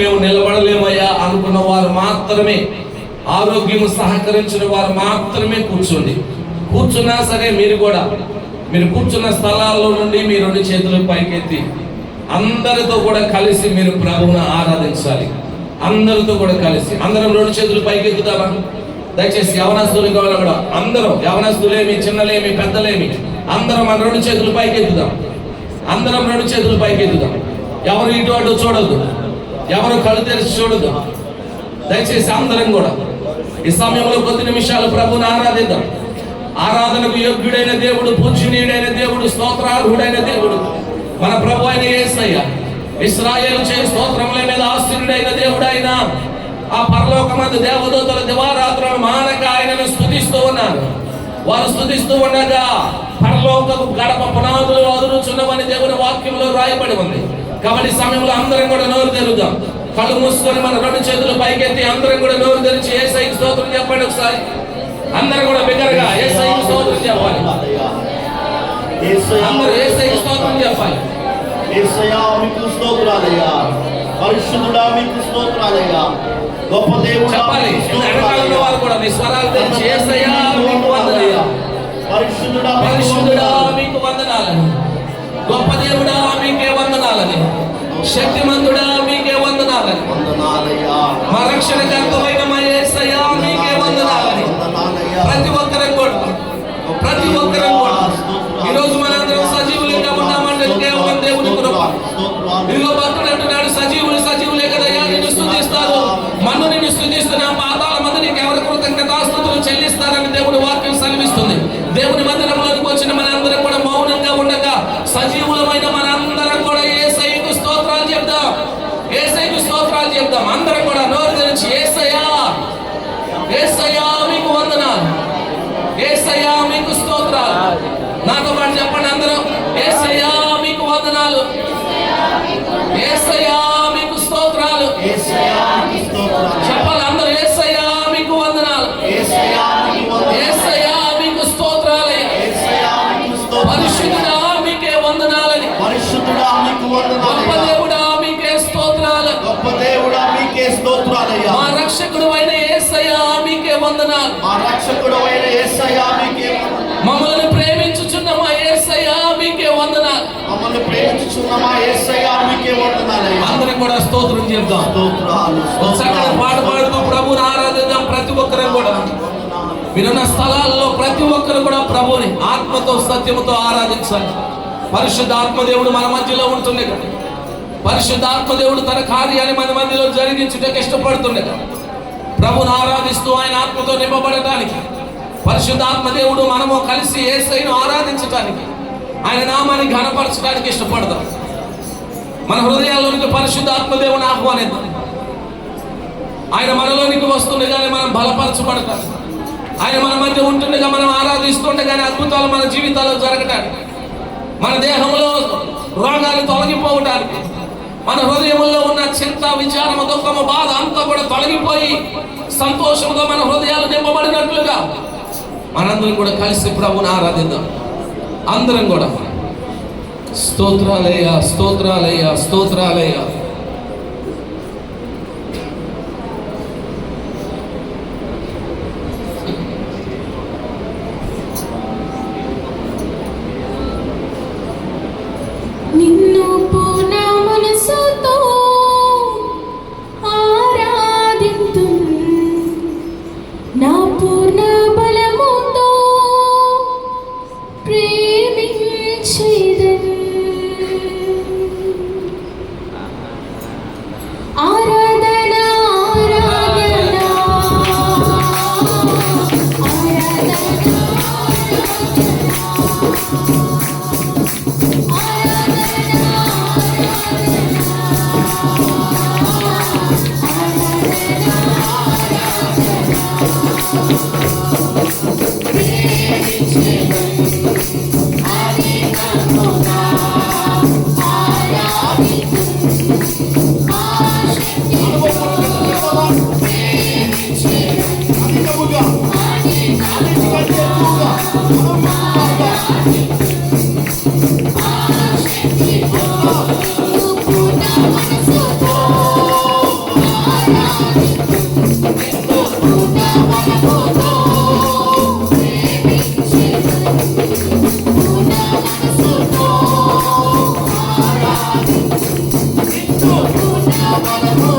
మేము నిలబడలేమయ్యా అనుకున్న వారు మాత్రమే, ఆరోగ్యం సహకరించిన వారు మాత్రమే కూర్చున్నా సరే మీరు కూర్చున్న స్థలాల్లో నుండి మీ 2 చేతులు పైకెత్తి అందరితో కూడా కలిసి మీరు ప్రభువును ఆరాధించాలి. అందరితో కూడా కలిసి అందరం 2 చేతులు పైకెత్తుతామా? దయచేసి యవనస్తులు కూడా అందరం, యవనస్తులేమి, చిన్నలేమి, పెద్దలేమి, అందరం మన 2 చేతులు పైకెత్తుదాం. అందరం 2 చేతులు పైకెత్తుదాం. ఎవరు ఇటు అటు చూడద్దు, ఎవరు కళ్ళు తెరిచి చూడద్దు. దయచేసి అందరం కూడా ఈ సమయంలో కొద్ది నిమిషాలు ప్రభువుని ఆరాధిద్దాం. ఆరాధనకు యోగ్యుడైన దేవుడు, పూజనీయుడైన దేవుడు, స్తోత్రార్హుడైన దేవుడు మన ప్రభు అయిన యేసయ్య. ఇశ్రాయేలు చే స్తోత్రముల మీద ఆశ్చర్యుడైన దేవుడు ఆయన. ఆ పరలోకమందు దేవదూతల దివారాత్రులను మానక ఆయనను స్తుతిస్తూ ఉన్నారు. వారు స్తుతిస్తూ ఉండగా పరలోకపు గడప పునాదులు అదురుచున్నవని దేవుని వాక్యంలో రాయబడి ఉంది. కాబట్టి సమయంలో అందరం కూడా నోరు తెరుద్దాం. కళ్ళు మూసుకొని మన 2 చేతులు పైకెత్తి అందరం కూడా నోరు తెరిచి యేసయ్యకు స్తోత్రం చెప్పండి. ఒకసారి అందరం కూడా బిగ్గరగా యేసయ్యకు స్తోత్రం చెప్పాలి. అందరూ యేసయ్యకు స్తోత్రం చెప్పాలి. యేసయ్యా మీకు స్తోత్రాలయ్యా, పరిశుద్ధుడా మీకు స్తోత్రాలయ్యా, గొప్ప దేవుడా చెప్పాలి. వెనకాల వారు కూడా మీ స్వరాలు తెరిచి యేసయ్యా మీకు వందనాలు, పరిశుద్ధుడా మీకు వందనాలని, గొప్ప దేవుడా మీకే వందనాలని, శక్తిమంతుడా మీకే వందనాలని, మా రక్షణకర్తమైన మా యేసయ్యా మీకే వందనాలని ప్రతి ఒక్కరం కూడా ఈరోజు మనందరం సజీవులుగా ఉన్నామంటే కేవలం దేవుని కృప. ఇదిగో భక్తుడు అంటున్నాడు, సజీవులే కదయ్యా నిన్ను స్తుతిస్తారు, మన్ను నిన్ను స్తుతిస్తున్నా, పాతాళ మందు నీకు ఎవరి కృతజ్ఞతాస్తుతులు చెల్లిస్తారని దేవుని వాక్యం సెలవిస్తుంది. దేవుని మందిరంలోకి వచ్చిన మనందరం కూడా మౌనంగా ఉండగా సజీవులమైన మనందరం కూడా యేసయ్యకు స్తోత్రాలు చెప్దాం. అందరం కూడా నోరు తెరిచి యేసయ్యా మీకు వందనాలు, యేసయ్యా మీకు స్తోత్రాలు. నాతో పాటు చెప్పండి అందరం, యేసయ్యా మీకు వందనాలు, యేసయ్యా మీకు స్తోత్రాలు. చెప్పాలి అందరూ, యేసయ్యా మీకు వందనాలు, యేసయ్యా మీకు స్తోత్రాలు, పరిశుద్ధుడా మీకే వందనాలని, గొప్ప దేవుడా మీకే స్తోత్రాలు, మా రక్షకుడు అయిన యేసయ్యా మీకే వందనాలు, మమ్మల్ని ప్రేమించుచున్న మా యేసయ్యా మీకే వందనాలు, అందరం కూడా స్తోత్రం చెప్దాం. చక్కగా పాడుతూ ప్రభువుని ఆరాధిద్దాం. ప్రతి ఒక్కరు కూడా మీరున్న స్థలాల్లో ప్రతి ఒక్కరు కూడా ప్రభువుని ఆత్మతో సత్యముతో ఆరాధించాలి. పరిశుద్ధాత్మ దేవుడు మన మధ్యలో ఉంటుండే కదా, పరిశుద్ధాత్మ దేవుడు తన కార్యాన్ని మన మధ్యలో జరిగించుటకు ఇష్టపడుతుండే కదా. ప్రభువుని ఆరాధిస్తూ ఆయన ఆత్మతో నింపబడటానికి, పరిశుద్ధాత్మ దేవుడు మనము కలిసి యేసయ్యను ఆరాధించడానికి, ఆయన నామాన్ని ఘనపరచడానికి ఇష్టపడతాం. మన హృదయాల్లోనికి పరిశుద్ధాత్మ దేవుని ఆహ్వానిద్దాం. ఆయన మనలోనికి వస్తుండగానే మనం బలపరచబడతాం. ఆయన మన మధ్య ఉంటుండగా మనం ఆరాధిస్తుండగానే అద్భుతాలు మన జీవితాల్లో జరగటానికి, మన దేహంలో రోగాలు తొలగిపోవటానికి, మన హృదయంలో ఉన్న చింత, విచారము, దుఃఖము, బాధ అంతా కూడా తొలగిపోయి సంతోషంతో మన హృదయాలు నింపబడినట్లుగా మనందరం కూడా కలిసి ప్రభువుని ఆరాధిద్దాం. అందరం కూడా స్తోత్రాలయ్యా, స్తోత్రాలయ్యా, స్తోత్రాలయ్యా. నిన్ను పూర్ణ మనసుతో ఆరాధింతు, నా పూర్ణ బలముతో ప్రేమించేదన్. నిన్ను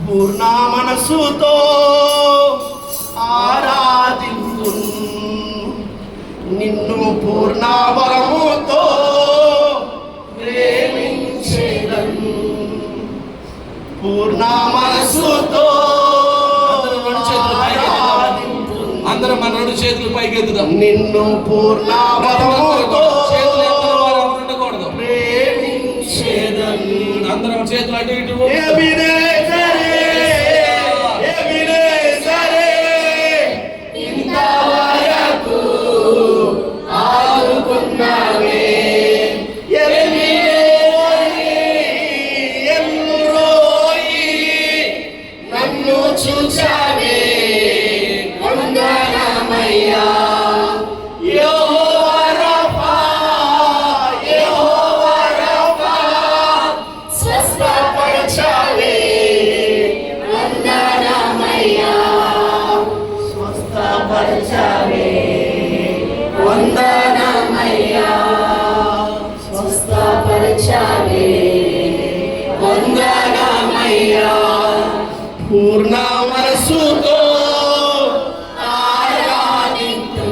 పూర్ణ మనసుతో ఆరాధింతు నిన్ను పూర్ణ బలముతో ప్రేమించేదను. పూర్ణ మనసుతో అందరం మన రెండు చేతులు పైకెత్తుదాం. నిన్ను పూర్ణ బలముతో ఉండకూడదు. ప్రేమించేదను. అందరం చేతులు అటు ఇటు చూచావే వందనమయ్యా. యెహోవా రఫా, యెహోవా రఫా, స్వస్థపరచావే వందనమయ్యా. స్వస్థపరచావే వందనమయ్యా. స్వస్థపరచావే వందనమయ్యా. పూర్ణ మనసుతో ఆరాధింతు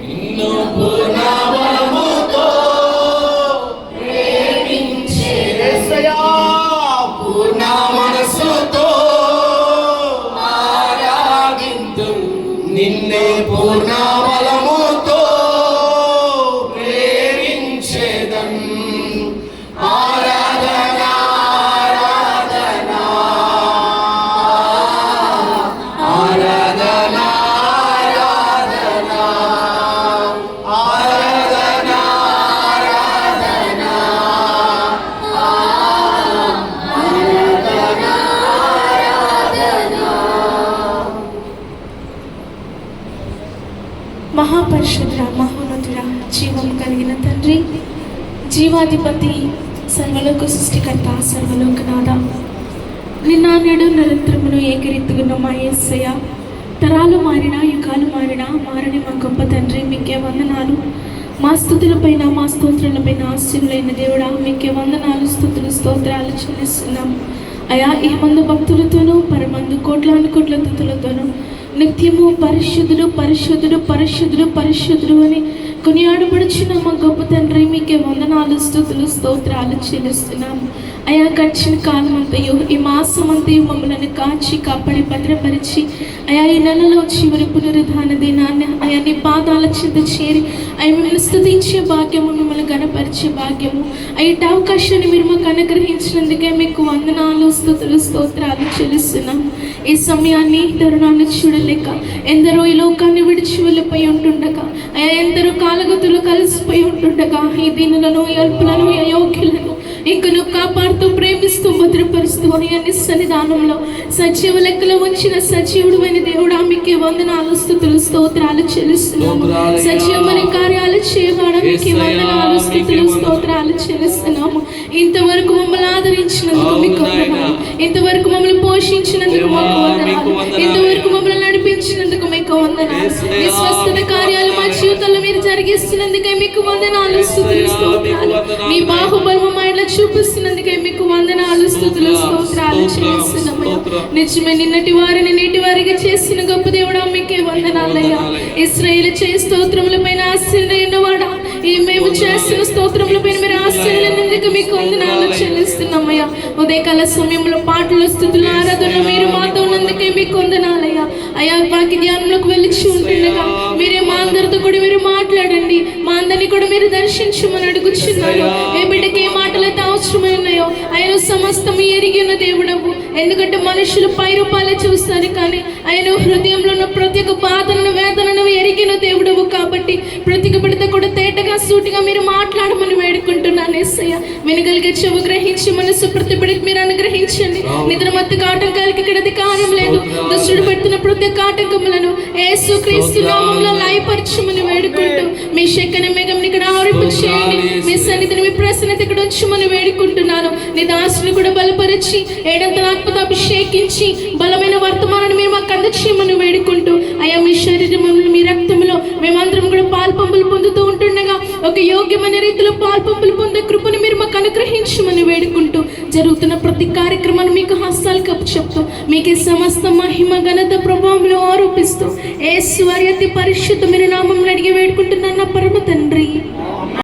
నిన్ను పూర్ణ బలముతో ప్రేమించేదయ్యా. పూర్ణ మనసుతో ఆరాధింతు నిన్నే పూర్ణ బలముతో ప్రేమించేదం. మహాపరిశుద్ధ మహోన్నతుడ జీవం కలిగిన తండ్రి, జీవాధిపతి, సర్వలోక సృష్టికర్త, సర్వలోకనాథ, నిన్న నేడు నిరంతరమును ఏకరీతిగున్న మా యేసయ్య, తరాలు మారినా యుగాలు మారినా మారని మా గొప్ప తండ్రి, మీకే వందనాలు. మా స్తుతులపైన మా స్తోత్రాలపైన ఆశీనులైన దేవుడా, మీకే వందనాలు, స్తుతులు, స్తోత్రాలు చెల్లిస్తున్నాం. అయా ఈ మందు భక్తులతోనూ పరమందు కోట్లాను కోట్ల తుతులతోనూ నిత్యము పరిశుద్ధుడు పరిశుద్ధుడు పరిశుద్ధుడు పరిశుద్ధుడు అని కొనియాడబడుచున్న మా గొప్ప తండ్రి, మీకే వందనాలు, స్తుతులు, స్తోత్రాలు చెల్లిస్తున్నాము. అయా గడిచిన కాలం అంతయు ఈ మాసం అంతయు మమ్మల్ని కాచి కాపాడి భద్రపరిచి అయా ఈ నెలలో చివరి పునరుద్ధాన దినాన్ని అయా నీ పాదాల చెంత చేరి అవి మిమ్మల్ని స్తుతించే భాగ్యము, మిమ్మల్ని గణపరిచే భాగ్యము, అయ్యట అవకాశాన్ని మీరు మాకు అనుగ్రహించినందుకే మీకు వందనాలు, స్తుతులు, స్తోత్రాలు చెల్లిస్తున్నాము. ఈ సమయాన్ని తరుణాన్ని చూడలేక ఎందరో ఈ లోకాన్ని విడిచి వెళ్ళిపోయి ఉంటుండగా, అయా ఎందరో కాలగతులు కలిసిపోయి ఉంటుండగా, ఈ దీనులను, అల్పులను, అయోగ్యులను ఇంకను కాపాడుతూ ప్రేమిస్తూ భద్రపరుస్తూ అన్ని సన్నిధానంలో సజీవ లెక్కలో ఉంచిన సజీవుడైన దేవుడా మీకే వందనాలు స్తుతులు స్తోత్రాలు చెల్లిస్తున్నాము. సజీవమైన కార్యాలు చేయవాడా మీకే వందనాలు స్తుతులు స్తోత్రాలు చెల్లిస్తున్నాము. ఇంతవరకు మమ్మల్ని ఆదరించినందుకు మీకు వందనాలు. ఇంతవరకు మమ్మల్ని పోషించినందుకు మీకు వందనాలు. ఇంతవరకు మమ్మల్ని నడిపించినందుకు మీకు వందనాలు. మీ స్వస్థత కార్యాలు మా జీవితంలో మీరు జరిగిస్తున్నందుకే మీకు వందనాలు స్తుతులు స్తోత్రాలు. మీ బాహుబలము మా ఇంట్లో చూపిస్తున్నందుకే మీకు వందనాలు స్తుతులు స్తోత్రాలు చెల్లిస్తున్నాము. నిజమే నిన్నటి వారిని నేటి వారిగా చేసిన గొప్ప దేవుడా మీకే వందనాలయ్యా. ఇశ్రాయేలు చేయి స్తోత్రముల పైన ఆశ్చర్యమైనవాడా, ఈ మేము చేస్తున్న స్తోత్రముల పైన మీరు ఆశ్చర్యమైనందుకు మీకు వందనాలు చెల్లిస్తున్నామయ్యా. ఉదయకాల సమయంలో పాటలు స్తుతులు ఆరాధన మీరు మాతో ఉన్నందుకే మీకు వందనాలయ్యా. అయ్యా వాకి ధ్యానంలోకి వెళ్ళి ఉంటుండగా మీరే మా అందరితో కూడా మీరు మాట్లాడండి. మా అందరినీ కూడా మీరు దర్శించమని అడుగుచున్నాను. ఏ బిడ్డకి ఏ మాటలు అయితే అవసరమైనాయో ఆయన సమస్తం ఎరిగి ఉన్న దేవుడవు. ఎందుకంటే మనుషులు పై రూపాలే చూస్తారు, కానీ ఆయన హృదయంలో ఉన్న ప్రతి ఒక్క బాధలను వేదనను ఎరిగిన దేవుడవు. కాబట్టి ప్రతి ఒక్క బిడ్డతో కూడా తేటగా సూటిగా మీరు మాట్లాడమని వేడుకుంటున్నాను యేసయ్య. వినగలిగే చెవు గ్రహించి మనసు ప్రతి బిడ్డకి మీరు అనుగ్రహించండి. నిద్ర మత్తుకు ఆటంకాలకి ఇక్కడ అధికారం లేదు. దుష్టుడు పెడుతున్న ప్రతి ఒక్క ఆటంకములను యేసు క్రీస్తు నామములో లయపరచమని వేడుకుంటూ మీ శక్తిని మేఘంని ఇక్కడ ఆవరింపు చేయండి. మీ సన్నిధిని మీ ప్రసన్నత ఇక్కడ ఉంచమని వేడుకుంటున్నాను. నీ దాసుని కూడా బలపరిచి ఏడంతల ఆత్మతో అభిషేకించి బలమైన వర్తమానాన్ని మీరు మాకు అందచేయమని వేడుకుంటూ అయ్యా మీ శరీరములు మీ రక్తములో మేమందరం కూడా పాల్పంపులు పొందుతూ ఉంటుండగా ఒక యోగ్యమైన రీతిలో పాల్పంపులు పొందే కృపను మీరు మాకు అనుగ్రహించమని వేడుకుంటూ జరుగుతున్న ప్రతి కార్యక్రమాన్ని మీకు హస్తాలకు అప్పచెప్తూ మీకే సమస్త మహిమ ఘనత ప్రభావంలో ఆరోపిస్తూ యేసు వారి అతి పరిశుద్ధమైన నామములో అడిగి వేడుకుంటున్నాను నా పరమ తండ్రి.